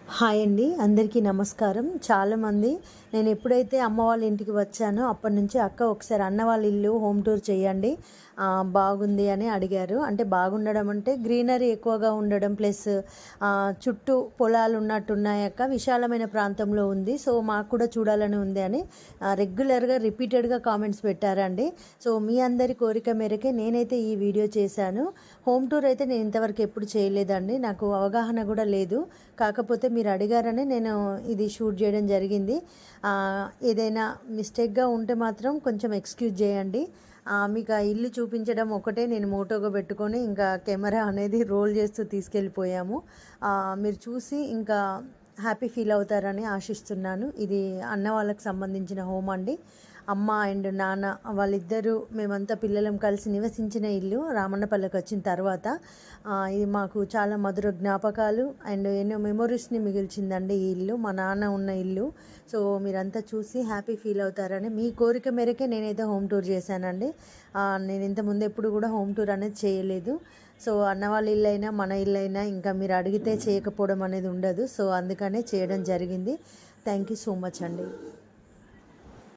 Hi అండి, అందరికీ నమస్కారం. చాలామంది నేను ఎప్పుడైతే అమ్మ వాళ్ళ ఇంటికి వచ్చానో అప్పటి నుంచి అక్క ఒకసారి అన్న వాళ్ళ ఇల్లు హోమ్ టూర్ చేయండి, బాగుంది అని అడిగారు. అంటే బాగుండడం అంటే గ్రీనరీ ఎక్కువగా ఉండడం ప్లస్ చుట్టూ పొలాలు ఉన్నట్టున్నాయి అక్క, విశాలమైన ప్రాంతంలో ఉంది, సో మాకు కూడా చూడాలని ఉంది అని రెగ్యులర్గా రిపీటెడ్గా కామెంట్స్ పెట్టారండి. సో మీ అందరి కోరిక మేరకే నేనైతే ఈ వీడియో చేశాను. హోమ్ టూర్ అయితే నేను ఇంతవరకు ఎప్పుడు చేయలేదండి, నాకు అవగాహన కూడా లేదు. కాకపోతే మీరు అడిగారని నేను ఇది షూట్ చేయడం జరిగింది. ఏదైనా మిస్టేక్గా ఉంటే మాత్రం కొంచెం ఎక్స్క్యూజ్ చేయండి. మీకు ఆ ఇల్లు చూపించడం ఒకటే నేను మోటోగా పెట్టుకొని ఇంకా కెమెరా అనేది రోల్ చేస్తూ తీసుకెళ్ళిపోయాము. మీరు చూసి ఇంకా హ్యాపీ ఫీల్ అవుతారని ఆశిస్తున్నాను. ఇది అన్న వాళ్ళకి సంబంధించిన హోమ్ అండి. అమ్మ అండ్ నాన్న వాళ్ళిద్దరూ మేమంతా పిల్లలం కలిసి నివసించిన ఇల్లు రామన్నపల్లికి వచ్చిన తర్వాత. ఇది మాకు చాలా మధుర జ్ఞాపకాలు అండ్ ఎన్నో మెమొరీస్ని మిగిల్చిందండి ఈ ఇల్లు, మా నాన్న ఉన్న ఇల్లు. సో మీరంతా చూసి హ్యాపీ ఫీల్ అవుతారని మీ కోరిక మేరకే నేనైతే హోమ్ టూర్ చేశానండి. నేను ఇంతకుముందు ఎప్పుడు కూడా హోమ్ టూర్ అనేది చేయలేదు. సో అన్న వాళ్ళ ఇల్లు అయినా మన ఇల్లు అయినా ఇంకా మీరు అడిగితే చేయకపోవడం అనేది ఉండదు. సో అందుకనే చేయడం జరిగింది. థ్యాంక్ యూ సో మచ్ అండి.